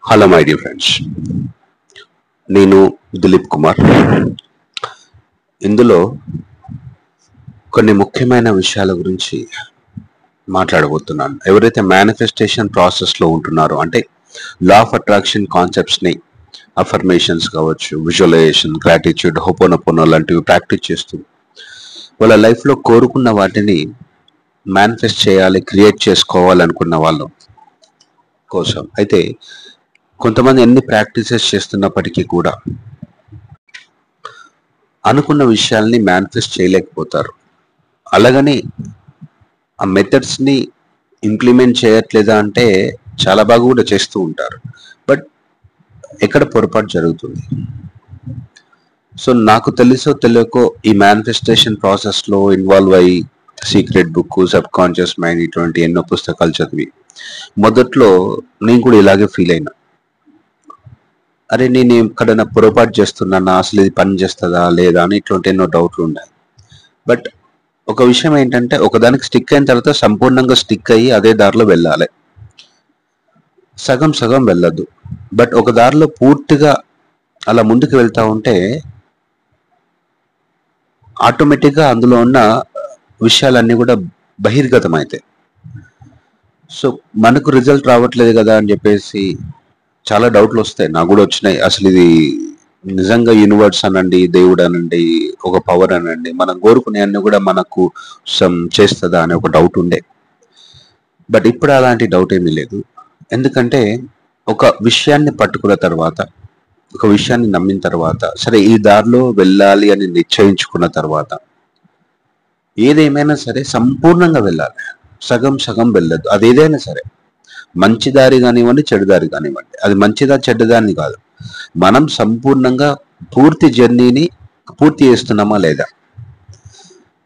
Hello my dear friends, నేను దిలీప్ కుమార్. ఇందులో కొన్ని ముఖ్యమైన విషయాల గురించి మాట్లాడబోతున్నాను. ఎవరైతే మేనిఫెస్టేషన్ ప్రాసెస్లో ఉంటున్నారో, అంటే లా ఆఫ్ అట్రాక్షన్ కాన్సెప్ట్స్ని, అఫర్మేషన్స్ కావచ్చు, విజువలైజేషన్, గ్రాటిట్యూడ్, హోపోనోపోనో లాంటివి ప్రాక్టీస్ చేస్తూ వాళ్ళ లైఫ్లో కోరుకున్న వాటిని మేనిఫెస్ట్ చేయాలి, క్రియేట్ చేసుకోవాలనుకున్న వాళ్ళ కోసం అయితే కొంతమంది ఎన్ని ప్రాక్టీసెస్ చేస్తున్నప్పటికీ కూడా అనుకున్న విషయాల్ని మేనిఫెస్ట్ చేయలేకపోతారు. అలాగని ఆ మెథడ్స్ని ఇంప్లిమెంట్ చేయట్లేదా అంటే చాలా బాగా కూడా చేస్తూ ఉంటారు. బట్ ఎక్కడ పొరపాటు జరుగుతుంది? సో నాకు తెలుసో తెలియకో ఈ మేనిఫెస్టేషన్ ప్రాసెస్లో ఇన్వాల్వ్ అయ్యి secret book, sub conscious mind ఇటువంటి ఎన్నో పుస్తకాలు చదివి మొదట్లో నేను కూడా ఇలాగే ఫీల్ అయినా. అరే నేను ఎక్కడైనా పొరపాటు చేస్తున్నానా, అసలు ఇది పని చేస్తుందా లేదా అని ఇటువంటి ఎన్నో డౌట్లు ఉన్నాయి. బట్ ఒక విషయం ఏంటంటే, ఒకదానికి స్టిక్ అయిన తర్వాత సంపూర్ణంగా స్టిక్ అయ్యి అదే దారిలో వెళ్ళాలి, సగం సగం వెళ్ళద్దు. బట్ ఒక దారిలో పూర్తిగా అలా ముందుకు వెళ్తా ఉంటే ఆటోమేటిక్గా అందులో ఉన్న విషయాలన్నీ కూడా బహిర్గతం అవుతాయి. సో మనకు రిజల్ట్ రావట్లేదు కదా అని చెప్పేసి చాలా డౌట్లు వస్తాయి. నాకు కూడా వచ్చినాయి. అసలు ఇది నిజంగా యూనివర్స్ అనండి, దేవుడు అనండి, ఒక పవర్ అనండి, మనం కోరుకునే అన్ని కూడా మనకు చేస్తుందా అనే ఒక డౌట్ ఉండే. బట్ ఇప్పుడు అలాంటి డౌట్ ఏమీ లేదు. ఎందుకంటే ఒక విషయాన్ని పట్టుకున్న తర్వాత, ఒక విషయాన్ని నమ్మిన తర్వాత, సరే ఈ దారిలో వెళ్ళాలి అని నిశ్చయించుకున్న తర్వాత ఏదేమైనా సరే సంపూర్ణంగా వెళ్ళాలి, సగం సగం వెళ్ళదు. అది ఏదైనా సరే, మంచి దారి కానివ్వండి, చెడు దారి కానివ్వండి, అది మంచిదా చెడ్డదాన్ని కాదు, మనం సంపూర్ణంగా పూర్తి జర్నీని పూర్తి చేస్తున్నామా లేదా.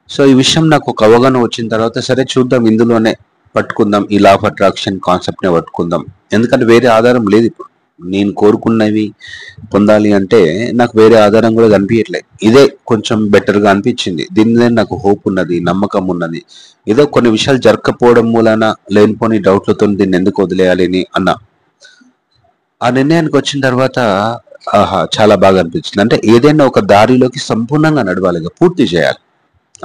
సో ఈ విషయం నాకు ఒక అవగాహన వచ్చిన తర్వాత, సరే చూద్దాం, ఇందులోనే పట్టుకుందాం, ఈ లా ఆఫ్ అట్రాక్షన్ కాన్సెప్ట్నే పట్టుకుందాం. ఎందుకంటే వేరే ఆధారం లేదు. ఇప్పుడు నేను కోరుకున్నవి పొందాలి అంటే నాకు వేరే ఆధారం కూడా కనిపించట్లేదు. ఇదే కొంచెం బెటర్గా అనిపించింది. దీని మీద నాకు హోప్ ఉన్నది, నమ్మకం ఉన్నది. ఏదో కొన్ని విషయాలు జరగకపోవడం మూలన లేనిపోని డౌట్లతో దీన్ని ఎందుకు వదిలేయాలి అని అన్నా. ఆ నిర్ణయానికి వచ్చిన తర్వాత ఆహా చాలా బాగా అనిపించింది. అంటే ఏదైనా ఒక దారిలోకి సంపూర్ణంగా నడవాలి, పూర్తి చేయాలి.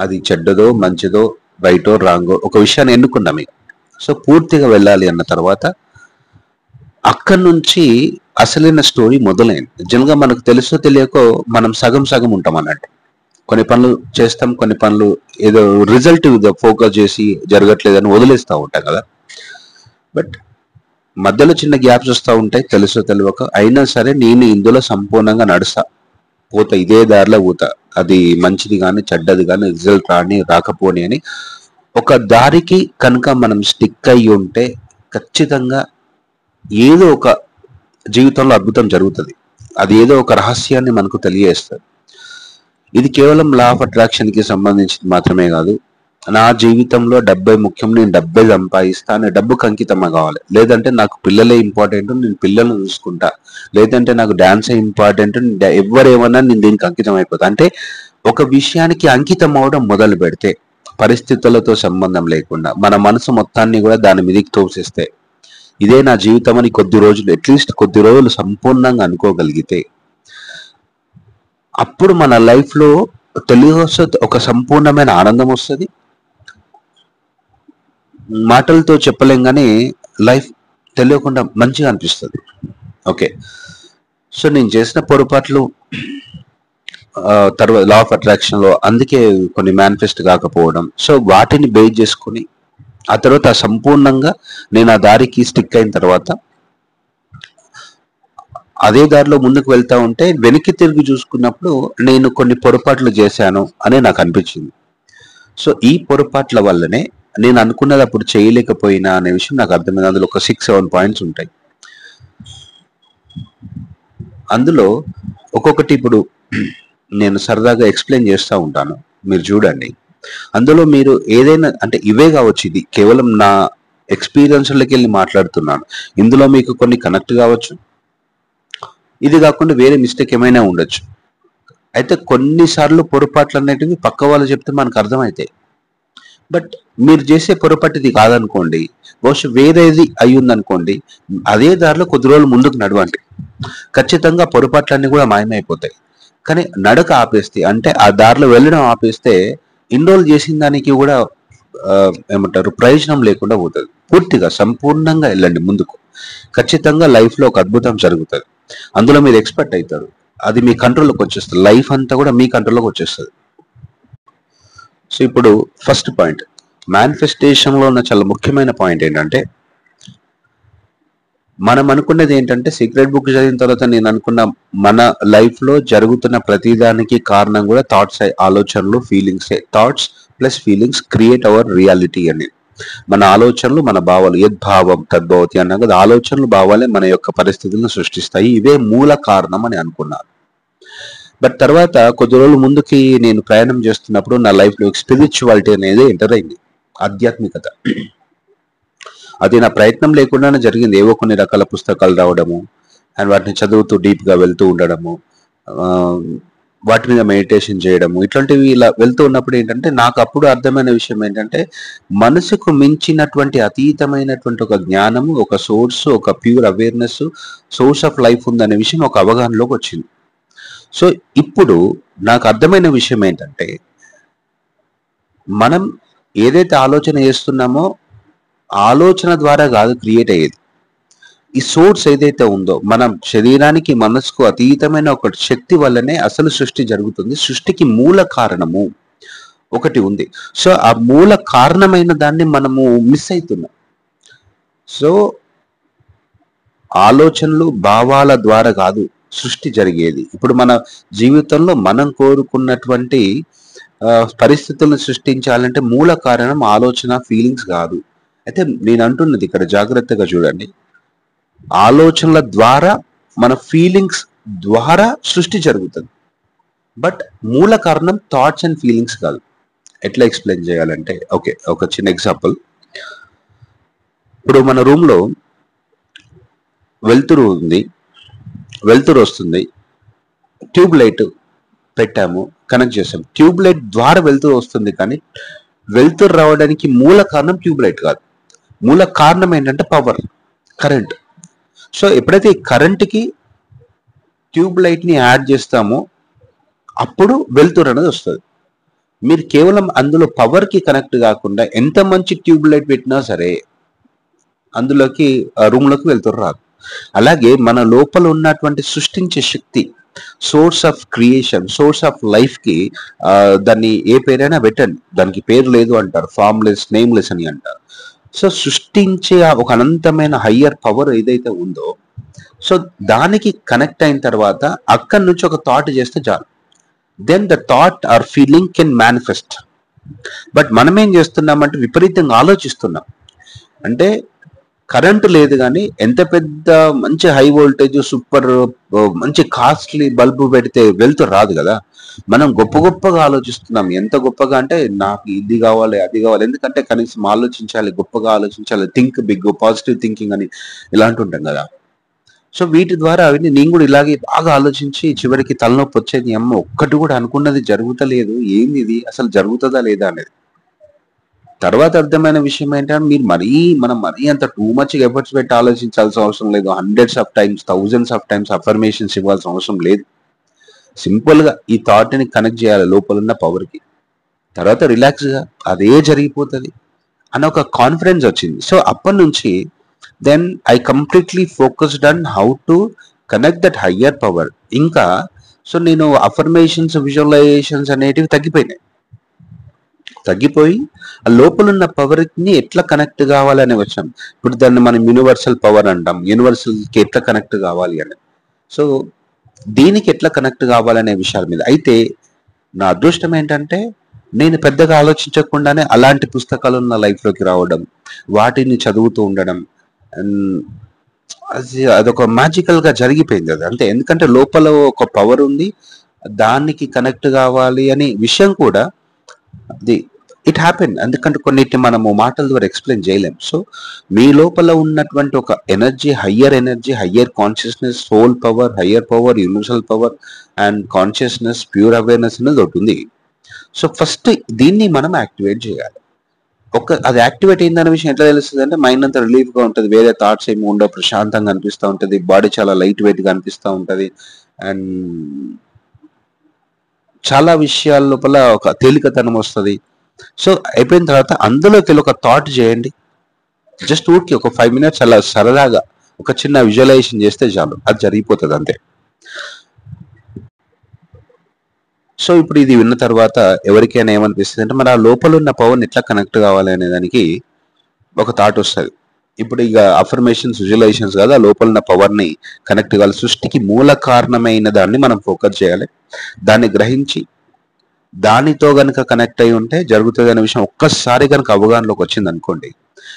అది చెడ్డదో మంచిదో రైటో రాంగో ఒక విషయాన్ని ఎన్నుకున్నాం ఇక. సో పూర్తిగా వెళ్ళాలి అన్న తర్వాత అక్కడి నుంచి అసలైన స్టోరీ మొదలైంది. నిజంగా మనకు తెలుసో తెలియకో మనం సగం సగం ఉంటాం అన్నట్టు. కొన్ని పనులు చేస్తాం, కొన్ని పనులు ఏదో రిజల్ట్ ఫోకస్ చేసి జరగట్లేదని వదిలేస్తూ ఉంటాం కదా. బట్ మధ్యలో చిన్న గ్యాప్స్ వస్తూ ఉంటాయి, తెలుసో తెలియక. అయినా సరే నేను ఇందులో సంపూర్ణంగా నడుస్తా, పోతా, ఇదే దారిలో పోతా. అది మంచిది కానీ చెడ్డది కానీ, రిజల్ట్ రాకపోని అని ఒక దారికి కనుక మనం స్టిక్ అయ్యి ఉంటే ఖచ్చితంగా ఏదో ఒక జీవితంలో అద్భుతం జరుగుతుంది. అది ఏదో ఒక రహస్యాన్ని మనకు తెలియజేస్తుంది. ఇది కేవలం లా ఆఫ్ అట్రాక్షన్ కి సంబంధించింది మాత్రమే కాదు. నా జీవితంలో 70 ముఖ్యం, నేను 70 సంపాదిస్తా అనే డబ్బుకు అంకితం కావాలి. లేదంటే నాకు పిల్లలే ఇంపార్టెంట్, నేను పిల్లలను చూసుకుంటా. లేదంటే నాకు డాన్సే ఇంపార్టెంట్, ఎవరేమన్నా నేను దీనికి అంకితం అయిపోతా. అంటే ఒక విషయానికి అంకితం అవడం మొదలు పెడితే, పరిస్థితులతో సంబంధం లేకుండా మన మనసు మొత్తాన్ని కూడా దాని మీదకి తోసేస్తే, ఇదే నా జీవితం అని కొద్ది రోజులు, అట్లీస్ట్ కొద్ది రోజులు సంపూర్ణంగా అనుకోగలిగితే, అప్పుడు మన లైఫ్లో ఒక సంపూర్ణమైన ఆనందం వస్తుంది. మాటలతో చెప్పలేం కానీ లైఫ్ తెలియకుండా మంచిగా అనిపిస్తుంది. ఓకే, సో నేను చేసిన పొరపాట్లు తర్వాత లా ఆఫ్ అట్రాక్షన్లో అందుకే కొన్ని మేనిఫెస్ట్ కాకపోవడం. సో వాటిని బేస్ చేసుకుని ఆ తర్వాత సంపూర్ణంగా నేను ఆ దారికి స్టిక్ అయిన తర్వాత అదే దారిలో ముందుకు వెళ్తా ఉంటే వెనక్కి తిరిగి చూసుకున్నప్పుడు నేను కొన్ని పొరపాట్లు చేశాను అని నాకు అనిపించింది. సో ఈ పొరపాట్ల వల్లనే నేను అనుకున్నది అప్పుడు చేయలేకపోయినా అనే విషయం నాకు అర్థమైంది. అందులో ఒక 6-7 పాయింట్స్ ఉంటాయి. అందులో ఒక్కొక్కటి ఇప్పుడు నేను సరదాగా ఎక్స్ప్లెయిన్ చేస్తూ ఉంటాను, మీరు చూడండి. అందులో మీరు ఏదైనా, అంటే ఇవే కావచ్చు, ఇది కేవలం నా ఎక్స్పీరియన్స్లకి వెళ్ళి మాట్లాడుతున్నాను. ఇందులో మీకు కొన్ని కనెక్ట్ కావచ్చు, ఇది కాకుండా వేరే మిస్టేక్ ఏమైనా ఉండొచ్చు. అయితే కొన్నిసార్లు పొరపాట్లు అనేటివి పక్క వాళ్ళు చెప్తే మనకు అర్థమవుతాయి. బట్ మీరు చేసే పొరపాటుది కాదనుకోండి, బహుశా వేరేది అయ్యిందనుకోండి, అదే దారిలో కొద్ది రోజులు ముందుకు నడవండి, ఖచ్చితంగా పొరపాట్లన్నీ కూడా మాయమైపోతాయి. కానీ నడక ఆపేస్తే, అంటే ఆ దారిలో వెళ్ళడం ఆపేస్తే, ఇన్ని రోజులు చేసిన దానికి కూడా ఆ, ఏమంటారు, ప్రయోజనం లేకుండా పోతుంది. పూర్తిగా సంపూర్ణంగా వెళ్ళండి ముందుకు, ఖచ్చితంగా లైఫ్ లో ఒక అద్భుతం జరుగుతుంది. అందులో మీరు ఎక్స్పర్ట్ అవుతారు, అది మీ కంట్రోల్లోకి వచ్చేస్తుంది, లైఫ్ అంతా కూడా మీ కంట్రోల్లోకి వచ్చేస్తుంది. సో ఇప్పుడు ఫస్ట్ పాయింట్, మేనిఫెస్టేషన్ లో ఉన్న చాలా ముఖ్యమైన పాయింట్ ఏంటంటే, మనం అనుకున్నది ఏంటంటే, సీక్రెట్ బుక్ చదివిన తర్వాత నేను అనుకున్న, మన లైఫ్ లో జరుగుతున్న ప్రతిదానికి కారణం కూడా థాట్స్, ఆలోచనలు, feelings. Thoughts plus feelings create our reality అని. మన ఆలోచనలు, మన భావాలు, యద్భావం తద్భవతి అన్నా కదా, ఆలోచనలు, భావాలే మన యొక్క పరిస్థితులను సృష్టిస్తాయి, ఇవే మూల కారణం అని అనుకున్నారు. బట్ తర్వాత కొద్ది రోజుల ముందుకి నేను ప్రయాణం చేస్తున్నప్పుడు నా లైఫ్ లో స్పిరిచువాలిటీ అనేది ఎంటర్ అయింది, ఆధ్యాత్మికత. అది నా ప్రయత్నం లేకుండానే జరిగింది. ఏవో కొన్ని రకాల పుస్తకాలు రావడము, అండ్ వాటిని చదువుతూ డీప్ గా వెళ్తూ ఉండడము, ఆ, వాటి మీద మెడిటేషన్ చేయడము, ఇట్లాంటివి ఇలా వెళ్తూ ఉన్నప్పుడు ఏంటంటే, నాకు అప్పుడు అర్థమైన విషయం ఏంటంటే, మనసుకు మించినటువంటి అతీతమైనటువంటి ఒక జ్ఞానము, ఒక సోర్స్, ఒక pure awareness, source of life ఉందనే విషయం ఒక అవగాహనలోకి వచ్చింది. సో ఇప్పుడు నాకు అర్థమైన విషయం ఏంటంటే, మనం ఏదైతే ఆలోచన చేస్తున్నామో, ఆలోచన ద్వారా కాదు క్రియేట్ అయ్యేది. ఈ సోర్స్ ఏదైతే ఉందో, మనం శరీరానికి, మనసుకు అతీతమైన ఒక శక్తి వల్లనే అసలు సృష్టి జరుగుతుంది. సృష్టికి మూల కారణము ఒకటి ఉంది. సో ఆ మూల కారణమైన దాన్ని మనము మిస్ అవుతున్నాం. సో ఆలోచనలు, భావాల ద్వారా కాదు సృష్టి జరిగేది. ఇప్పుడు మన జీవితంలో మనం కోరుకున్నటువంటి పరిస్థితులను సృష్టించాలంటే మూల కారణం ఆలోచన, ఫీలింగ్స్ కాదు. అయితే నేను అంటున్నది ఇక్కడ జాగ్రత్తగా చూడండి, ఆలోచనల ద్వారా, మన ఫీలింగ్స్ ద్వారా సృష్టి జరుగుతుంది, బట్ మూల కారణం థాట్స్ అండ్ ఫీలింగ్స్ కాదు. ఎట్లా ఎక్స్ప్లెయిన్ చేయాలంటే, ఓకే, ఒక చిన్న ఎగ్జాంపుల్. ఇప్పుడు మన రూమ్ లో వెలుతురు ఉంది, వెలుతురు వస్తుంది, ట్యూబ్ లైట్ పెట్టాము, కనెక్ట్ చేసాం, ట్యూబ్ లైట్ ద్వారా వెలుతురు వస్తుంది, కానీ వెలుతురు రావడానికి మూల కారణం ట్యూబ్ లైట్ కాదు. మూల కారణం ఏంటంటే పవర్, కరెంట్. సో ఎప్పుడైతే ఈ కరెంట్కి ట్యూబ్ లైట్ ని యాడ్ చేస్తామో అప్పుడు వెలుతురు అనేది వస్తుంది. మీరు కేవలం అందులో పవర్ కి కనెక్ట్ కాకుండా ఎంత మంచి ట్యూబ్ లైట్ పెట్టినా సరే అందులోకి, రూమ్ లోకి వెలుతురు రాదు. అలాగే మన లోపల ఉన్నటువంటి సృష్టించే శక్తి, source of creation, source of life కి దాన్ని ఏ పేరైనా పెట్టండి, దానికి పేరు లేదు అంటారు, ఫార్మ్లెస్, నేమ్లెస్ అని అంటారు. సో సృష్టించే ఒక అనంతమైన హయ్యర్ పవర్ ఏదైతే ఉందో, సో దానికి కనెక్ట్ అయిన తర్వాత అక్కడి నుంచి ఒక థాట్ చేస్తే చాలు, then the thought or feeling can manifest. But మనం ఏం చేస్తున్నామంటే విపరీతంగా ఆలోచిస్తున్నాం. అంటే కరెంటు లేదు కానీ ఎంత పెద్ద మంచి హై వోల్టేజ్, సూపర్ మంచి కాస్ట్లీ బల్బు పెడితే వెలుతురు రాదు కదా. మనం గొప్ప గొప్పగా ఆలోచిస్తున్నాం, ఎంత గొప్పగా అంటే నాకు ఇది కావాలి, అది కావాలి, ఎందుకంటే కనీసం ఆలోచించాలి, గొప్పగా ఆలోచించాలి, థింక్ బిగ్, పాజిటివ్ థింకింగ్ అని ఇలాంటి ఉంటాం కదా. సో వీటి ద్వారా అవన్నీ నేను కూడా ఇలాగే బాగా ఆలోచించి చివరికి తలనొప్పి వచ్చేది, అమ్మ ఒక్కటి కూడా అనుకున్నది జరుగుతలేదు, ఏంది ఇది, అసలు జరుగుతుందా లేదా అనేది. తర్వాత అర్థమైన విషయం ఏంటంటే, మనం మరీ అంత టూ మచ్ ఎఫర్ట్స్ పెట్టి ఆలోచించాల్సిన అవసరం లేదు, hundreds of times, thousands of times affirmations ఇవ్వాల్సిన అవసరం లేదు. సింపుల్ గా ఈ థాట్ ని కనెక్ట్ చేయాలి లోపల ఉన్న పవర్ కి, తర్వాత రిలాక్స్ గా అదే జరిగిపోతుంది అన్న ఒక కాన్ఫిడెన్స్ వచ్చింది. సో అప్పటి నుంచి then I completely focused on how to connect that higher power. ఇంకా సో నేను అఫర్మేషన్స్, విజువలైజేషన్స్ అనేటివి తగ్గిపోయి ఆ లోపల ఉన్న పవర్ ని ఎట్లా కనెక్ట్ కావాలనే వచ్చాం. ఇప్పుడు దాన్ని మనం యూనివర్సల్ పవర్ అంటాం, యూనివర్సల్ కి ఎట్లా కనెక్ట్ కావాలి అని. సో దీనికి ఎట్లా కనెక్ట్ కావాలనే విషయాల మీద. అయితే నా అదృష్టం ఏంటంటే, నేను పెద్దగా ఆలోచించకుండానే అలాంటి పుస్తకాలు నా లైఫ్ లోకి రావడం, వాటిని చదువుతూ ఉండడం, అదొక మ్యాజికల్ గా జరిగిపోయింది అది అంతే. ఎందుకంటే లోపల ఒక పవర్ ఉంది, దానికి కనెక్ట్ కావాలి అనే విషయం కూడా అది ఇట్ హ్యాపెన్. ఎందుకంటే కొన్నిటిని మనము మాటల ద్వారా ఎక్స్ప్లెయిన్ చేయలేం. సో మీ లోపల ఉన్నటువంటి ఒక energy, higher consciousness, soul power, higher power, universal power and consciousness, pure awareness అనేది ఒకటి ఉంది. సో ఫస్ట్ దీన్ని మనం యాక్టివేట్ చేయాలి. అది యాక్టివేట్ అయిందనే విషయం ఎట్లా తెలుస్తుంది అంటే మైండ్ అంతా రిలీఫ్ గా ఉంటుంది, వేరే థాట్స్ ఏమి ఉండవు, ప్రశాంతంగా అనిపిస్తూ ఉంటుంది, బాడీ చాలా లైట్ వెయిట్ గా అనిపిస్తూ ఉంటుంది. అండ్ చాలా విషయాల లోపల ఒక తేలికతనం వస్తుంది. సో అయిపోయిన తర్వాత అందులోకి వెళ్ళి ఒక థాట్ చేయండి. జస్ట్ ఊరికి ఒక 5 minutes అలా సరదాగా ఒక చిన్న విజువలైజేషన్ చేస్తే చాలు, అది జరిగిపోతుంది అంతే. సో ఇప్పుడు ఇది విన్న తర్వాత ఎవరికైనా ఏమనిపిస్తుంది అంటే మరి ఆ లోపల ఉన్న పవర్ని ఎట్లా కనెక్ట్ కావాలి అనే దానికి ఒక థాట్ వస్తుంది. ఇప్పుడు ఇక అఫర్మేషన్స్ విజువలైజేషన్స్ కాదు, ఆ లోపల ఉన్న పవర్ని కనెక్ట్ కావాలి. సృష్టికి మూల కారణమైన దాన్ని మనం ఫోకస్ చేయాలి. దాన్ని గ్రహించి దానితో గనుక కనెక్ట్ అయి ఉంటే జరుగుతుంది అనే విషయం ఒక్కసారి కనుక అవగాహనలోకి వచ్చింది అనుకోండి,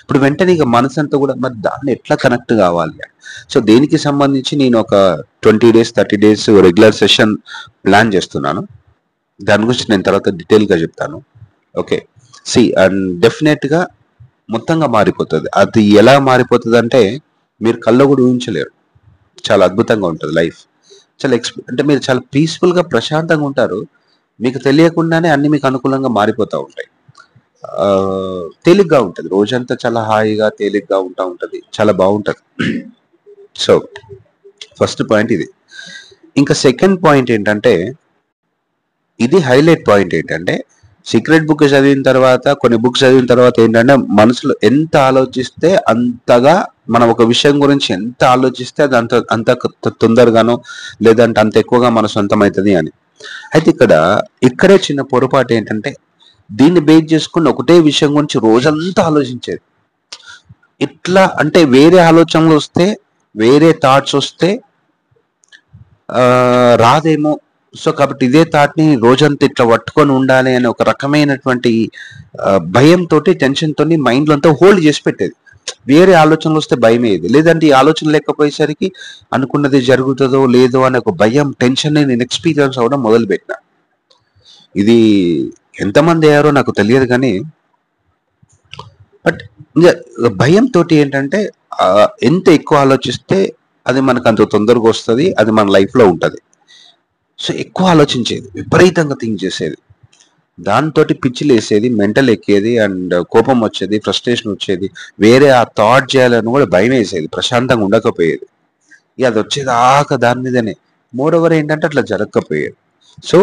ఇప్పుడు వెంటనే ఇక మనసు అంతా కూడా మరి దాన్ని ఎట్లా కనెక్ట్ కావాలి. సో దీనికి సంబంధించి నేను ఒక 20 days 30 days regular session plan చేస్తున్నాను. దాని గురించి నేను తర్వాత డీటెయిల్గా చెప్తాను. ఓకే, అండ్ డెఫినెట్గా మొత్తంగా మారిపోతుంది. అది ఎలా మారిపోతుంది అంటే మీరు కళ్ళ కూడా ఊహించలేరు. చాలా అద్భుతంగా ఉంటుంది లైఫ్. చాలా అంటే మీరు చాలా పీస్ఫుల్గా ప్రశాంతంగా ఉంటారు. మీకు తెలియకుండానే అన్ని మీకు అనుకూలంగా మారిపోతూ ఉంటాయి. తేలిగ్గా ఉంటుంది, రోజంతా చాలా హాయిగా తేలిగ్గా ఉంటుంది, చాలా బాగుంటుంది. సో ఫస్ట్ పాయింట్ ఇది. ఇంకా సెకండ్ పాయింట్ ఏంటంటే, ఇది హైలైట్ పాయింట్ ఏంటంటే, సీక్రెట్ బుక్ చదివిన తర్వాత కొన్ని బుక్స్ చదివిన తర్వాత ఏంటంటే మనసులో ఎంత ఆలోచిస్తే అంతగా మనం ఒక విషయం గురించి ఎంత ఆలోచిస్తే అది అంత తొందరగానో లేదంటే అంత ఎక్కువగా మన సొంతం అవుతుంది అని. అయితే ఇక్కడే చిన్న పొరపాటు ఏంటంటే, దీన్ని బేస్ చేసుకుని ఒకటే విషయం గురించి రోజంతా ఆలోచించేది. ఇట్లా అంటే వేరే ఆలోచనలు వస్తే, వేరే థాట్స్ వస్తే రాదేమో. సో కాబట్టి ఇదే థాట్ని రోజంతా ఇట్లా పట్టుకొని ఉండాలి అని ఒక రకమైనటువంటి భయంతో, టెన్షన్ తోని మైండ్లో అంతా హోల్డ్ చేసి పెట్టేది. వేరే ఆలోచనలు వస్తే భయం అయ్యేది, లేదంటే ఈ ఆలోచన లేకపోయేసరికి అనుకున్నది జరుగుతుందో లేదో అనే ఒక భయం, టెన్షన్ నేను ఎక్స్పీరియన్స్ అవ్వడం మొదలుపెట్టిన. ఇది ఎంతమంది అయ్యారో నాకు తెలియదు కానీ, బట్ ఇంకా భయంతో ఏంటంటే ఎంత ఎక్కువ ఆలోచిస్తే అది మనకు అంత తొందరగా వస్తుంది, అది మన లైఫ్లో ఉంటుంది. సో ఎక్కువ ఆలోచించేది, విపరీతంగా థింక్ చేసేది, దాంతో పిచ్చిలు వేసేది, మెంటల్ ఎక్కేది, అండ్ కోపం వచ్చేది, ఫ్రస్ట్రేషన్ వచ్చేది, వేరే ఆ థాట్ చేయాలని కూడా భయం వేసేది, ప్రశాంతంగా ఉండకపోయేది. ఇక అది వచ్చేదాకా దాని మీదనే. మోర్ ఓవర్ ఏంటంటే అట్లా జరగకపోయేది. సో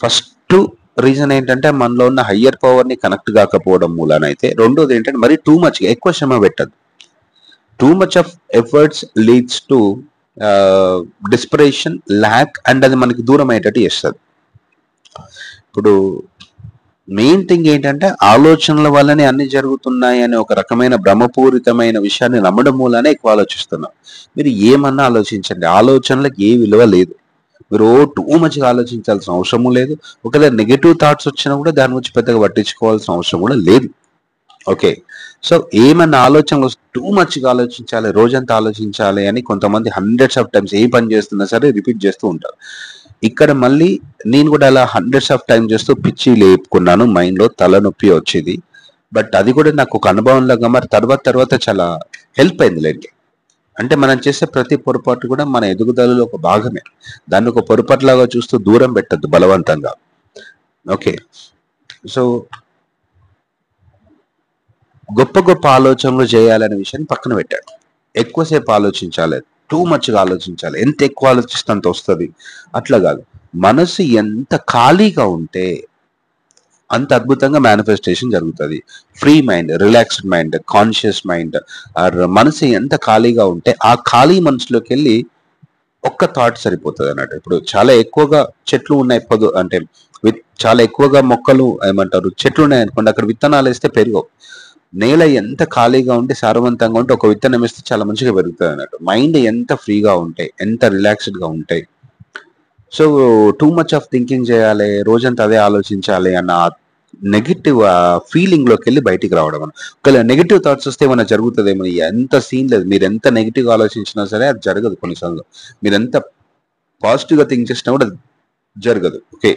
ఫస్ట్ రీజన్ ఏంటంటే మనలో ఉన్న హయ్యర్ పవర్ని కనెక్ట్ కాకపోవడం మూలానైతే. రెండోది ఏంటంటే మరి టూ మచ్ ఎక్కువ శ్రమ పెట్టద్దు. Too much of efforts leads to డిస్పరేషన్, lakh, and అది మనకి దూరం అయ్యేటట్టు చేస్తుంది. ఇప్పుడు మెయిన్ థింగ్ ఏంటంటే ఆలోచనల వల్లనే అన్ని జరుగుతున్నాయి అనే ఒక రకమైన భ్రమపూరితమైన విషయాన్ని నమ్మడం మూలానే ఎక్కువ ఆలోచిస్తున్నాం. మీరు ఏమన్నా ఆలోచించండి, ఆలోచనలకు ఏ విలువ లేదు. మీరు టూ మచ్గా ఆలోచించాల్సిన అవసరము లేదు. ఒకవేళ నెగిటివ్ థాట్స్ వచ్చినా కూడా దాని గురించి పెద్దగా పట్టించుకోవాల్సిన అవసరం కూడా లేదు. ఓకే, సో ఏమన్నా ఆలోచనలు టూ మచ్గా ఆలోచించాలి, రోజంతా ఆలోచించాలి అని కొంతమంది హండ్రెడ్స్ ఆఫ్ టైమ్స్ ఏ పని చేస్తున్నా సరే రిపీట్ చేస్తూ ఉంటారు. ఇక్కడ మళ్ళీ నేను కూడా అలా హండ్రెడ్స్ ఆఫ్ టైం చేస్తూ పిచ్చి లేపుకున్నాను, మైండ్లో తలనొప్పి వచ్చేది. బట్ అది కూడా నాకు ఒక అనుభవం లాగా మరి తర్వాత చాలా హెల్ప్ అయింది లేండి. అంటే మనం చేసే ప్రతి పొరపాటు కూడా మన ఎదుగుదలలో ఒక భాగమే. దాన్ని ఒక పొరపాటులాగా చూస్తూ దూరం పెట్టద్దు బలవంతంగా. ఓకే, సో గొప్ప ఆలోచనలు చేయాలనే విషయాన్ని పక్కన పెట్టాడు. ఎక్కువసేపు ఆలోచించాలి, టూ మచ్గా ఆలోచించాలి, ఎంత ఎక్కువ ఆలోచిస్తే అంత వస్తుంది అట్లా కాదు. మనసు ఎంత ఖాళీగా ఉంటే అంత అద్భుతంగా మేనిఫెస్టేషన్ జరుగుతుంది. Free mind, relaxed mind, conscious mind, మనసు ఎంత ఖాళీగా ఉంటే ఆ ఖాళీ మనసులోకి వెళ్ళి ఒక్క థాట్ సరిపోతుంది అన్నట్టు. ఇప్పుడు చాలా ఎక్కువగా చెట్లు ఉన్నాయి, అంటే చాలా ఎక్కువగా మొక్కలు ఏమంటారు చెట్లు ఉన్నాయి అనుకోండి, అక్కడ విత్తనాలు వేస్తే పెరగవు. నేల ఎంత ఖాళీగా ఉంటే, సారవంతంగా ఉంటే ఒక విత్తనం వేస్తే చాలా మంచిగా పెరుగుతుంది అన్నట్టు. మైండ్ ఎంత ఫ్రీగా ఉంటే, ఎంత రిలాక్స్డ్గా ఉంటాయి. So too much of thinking చేయాలి, రోజంతా అదే ఆలోచించాలి అన్న నెగిటివ్ ఫీలింగ్లోకి వెళ్ళి బయటికి రావడం. ఒకవేళ నెగిటివ్ థాట్స్ వస్తే ఏమైనా జరుగుతుందేమో, ఎంత సీన్ లేదు. మీరు ఎంత నెగిటివ్గా ఆలోచించినా సరే అది జరగదు. కొన్నిసార్లు మీరు ఎంత పాజిటివ్గా థింక్ చేసినా కూడా జరగదు. ఓకే,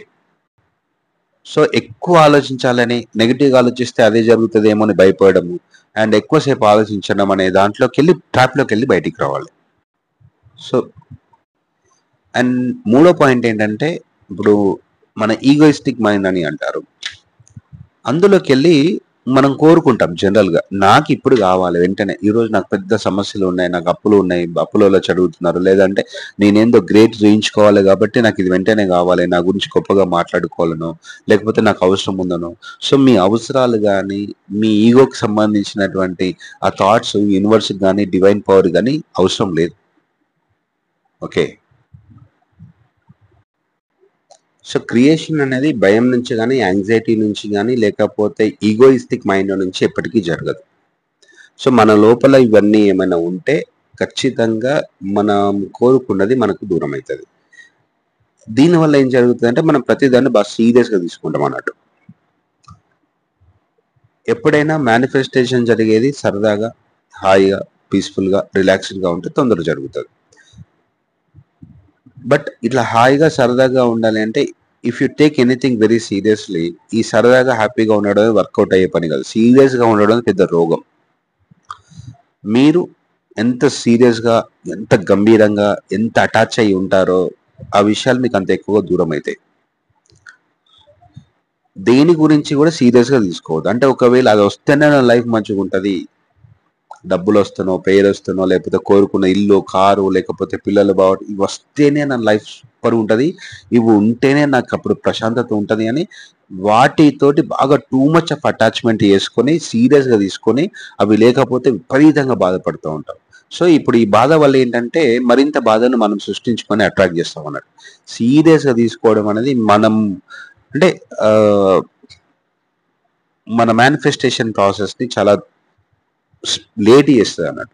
సో ఎక్కువ ఆలోచించాలని, నెగిటివ్గా ఆలోచిస్తే అదే జరుగుతుందేమో అని భయపడము, అండ్ ఎక్కువసేపు ఆలోచించడం అనే దాంట్లోకి వెళ్ళి ట్రాప్లోకి వెళ్ళి బయటికి రావాలి. సో అండ్ మూడో పాయింట్ ఏంటంటే, ఇప్పుడు మన ఈగోయిస్టిక్ మైండ్ అని అంటారు. అందులోకి వెళ్ళి మనం కోరుకుంటాం జనరల్ గా, నాకు ఇప్పుడు కావాలి వెంటనే, ఈ రోజు నాకు పెద్ద సమస్యలు ఉన్నాయి, నాకు అప్పులు ఉన్నాయి, అప్పులలో చదువుతున్నారు, లేదంటే నేనేందో గ్రేట్ చూయించుకోవాలి కాబట్టి నాకు ఇది వెంటనే కావాలి, నా గురించి గొప్పగా మాట్లాడుకోవాలను, లేకపోతే నాకు అవసరం ఉందను. సో మీ అవసరాలు కానీ, మీ ఈగోకి సంబంధించినటువంటి ఆ థాట్స్ యూనివర్స్ కానీ, డివైన్ పవర్ కానీ అవసరం లేదు. ఓకే. సో క్రియేషన్ అనేది భయం నుంచి కానీ, యాంగ్జైటీ నుంచి కానీ, లేకపోతే ఈగోయిస్టిక్ మైండ్ నుంచి ఎప్పటికీ జరగదు. సో మన లోపల ఇవన్నీ ఏమైనా ఉంటే ఖచ్చితంగా మనం కోరుకున్నది మనకు దూరం అవుతుంది. దీనివల్ల ఏం జరుగుతుందంటే మనం ప్రతిదాన్ని బాగా సీరియస్గా తీసుకుంటాం అన్నట్టు. ఎప్పుడైనా మేనిఫెస్టేషన్ జరిగేది సరదాగా, హాయిగా, పీస్ఫుల్గా, రిలాక్స్డ్గా ఉంటే తొందరగా జరుగుతుంది. బట్ ఇట్లా హాయిగా సరదాగా ఉండాలి అంటే, if you take anything very seriously, ఈ సరదాగా హ్యాపీగా ఉండడం వర్కౌట్ అయ్యే పని కాదు. సీరియస్గా ఉండడం పెద్ద రోగం. మీరు ఎంత సీరియస్గా, ఎంత గంభీరంగా, ఎంత అటాచ్ అయి ఉంటారో ఆ విషయాలు మీకు అంత ఎక్కువగా దూరం అవుతాయి. దేని గురించి కూడా సీరియస్గా తీసుకోవద్దు. అంటే ఒకవేళ అది వస్తేనే నా లైఫ్ మంచిగా ఉంటుంది, డబ్బులు వస్తానో, పేరు వస్తానో, లేకపోతే కోరుకున్న ఇల్లు, కారు, లేకపోతే పిల్లలు బాగుంటుంది, ఇవి వస్తేనే నా లైఫ్ సూపర్ ఉంటుంది, ఇవి ఉంటేనే నాకు అప్పుడు ప్రశాంతత ఉంటుంది అని వాటితోటి బాగా టూ మచ్ ఆఫ్ అటాచ్మెంట్ చేసుకొని సీరియస్గా తీసుకొని అవి లేకపోతే విపరీతంగా బాధపడుతూ ఉంటాం. సో ఇప్పుడు ఈ బాధ వల్ల ఏంటంటే మరింత బాధను మనం సృష్టించుకొని అట్రాక్ట్ చేస్తాం అన్నట్టు. సీరియస్గా తీసుకోవడం అనేది మనం అంటే ఆ, మన మేనిఫెస్టేషన్ ప్రాసెస్ని చాలా లేట్ చేస్తుంది అన్నట్టు.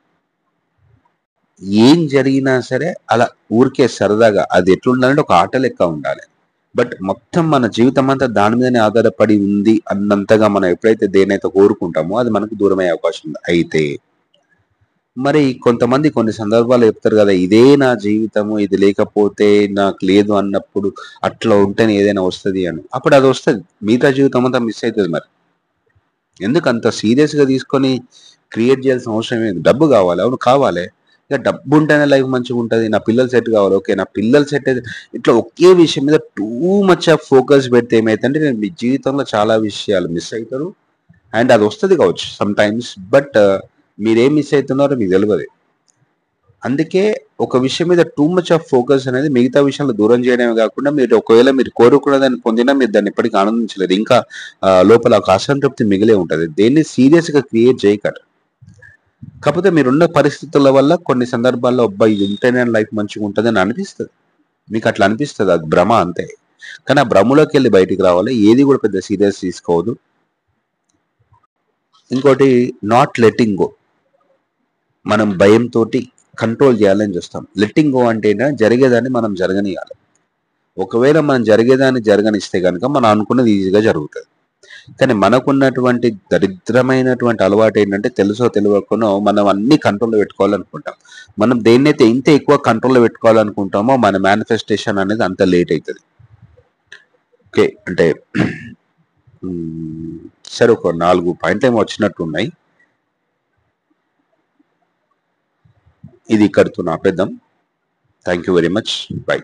ఏం జరిగినా సరే అలా ఊరికే సరదాగా, అది ఎట్లుండాలంటే ఒక ఆట లెక్క ఉండాలి. బట్ మొత్తం మన జీవితం అంతా దాని మీదనే ఆధారపడి ఉంది అన్నంతగా మనం ఎప్పుడైతే దేనైతే కోరుకుంటామో అది మనకు దూరమయ్యే అవకాశం ఉంది. అయితే మరి కొంతమంది కొన్ని సందర్భాలు చెప్తారు కదా, ఇదే నా జీవితము, ఇది లేకపోతే నాకు లేదు అన్నప్పుడు అట్లా ఉంటేనే ఏదైనా వస్తుంది అని. అప్పుడు అది వస్తుంది, మిగతా జీవితం అంతా మిస్ అవుతుంది. మరి ఎందుకు అంత సీరియస్గా తీసుకొని క్రియేట్ చేయాల్సిన అవసరం ఏంది? డబ్బు కావాలి, అవును కావాలి. ఇక డబ్బు ఉంటేనే లైఫ్ మంచిగా ఉంటుంది, నా పిల్లలు సెట్ కావాలి, ఓకే నా పిల్లలు సెట్ అయితే, ఇట్లా ఒకే విషయం మీద టూ మచ్ ఆఫ్ ఫోకస్ పెడితే ఏమైతుందంటే నేను మీ జీవితంలో చాలా విషయాలు మిస్ అవుతారు. అండ్ అది వస్తుంది కావచ్చు సమ్ టైమ్స్, బట్ మీరేం మిస్ అవుతున్నారో మీకు తెలియదు. అందుకే ఒక విషయం మీద టూ మచ్ ఆఫ్ ఫోకస్ అనేది మిగతా విషయాలు దూరం చేయడమే కాకుండా, మీరు ఒకవేళ మీరు కోరుకున్న దాన్ని పొందినా మీరు దాన్ని ఎప్పటికీ ఆనందించలేదు. ఇంకా లోపల ఒక అసంతృప్తి మిగిలే ఉంటుంది. దేన్ని సీరియస్ గా క్రియేట్ చేయకండి. కాకపోతే మీరున్న పరిస్థితుల వల్ల కొన్ని సందర్భాల్లో అబ్బాయి ఇది ఉంటేనే లైఫ్ మంచిగా ఉంటుంది అని అనిపిస్తుంది. మీకు అట్లా అనిపిస్తుంది, అది భ్రమ అంతే. కానీ ఆ భ్రమలోకి వెళ్ళి బయటికి రావాలి. ఏది కూడా పెద్ద సీరియస్ తీసుకోవద్దు. ఇంకోటి, నాట్ లెట్టింగ్ గో. మనం భయంతో కంట్రోల్ చేయాలని చూస్తాం. లెట్టింగ్ గో అంటే ఏంటంటే జరిగేదాన్ని మనం జరగనియాలి. ఒకవేళ మనం జరిగేదాన్ని జరగనిస్తే కనుక మనం అనుకున్నది ఈజీగా జరుగుతుంది. కానీ మనకున్నటువంటి దరిద్రమైనటువంటి అలవాటు ఏంటంటే తెలుసో తెలియకనో మనం అన్ని కంట్రోల్లో పెట్టుకోవాలనుకుంటాం. మనం దేన్నైతే ఇంత ఎక్కువ కంట్రోల్లో పెట్టుకోవాలనుకుంటామో మన మేనిఫెస్టేషన్ అనేది అంత లేట్ అవుతుంది. ఓకే. అంటే సరే, ఒక 4 పాయింట్లు ఏమో వచ్చినట్టు ఉన్నాయి. ఇది ఇక్కడితో ఆపేద్దాం. Thank you very much. By.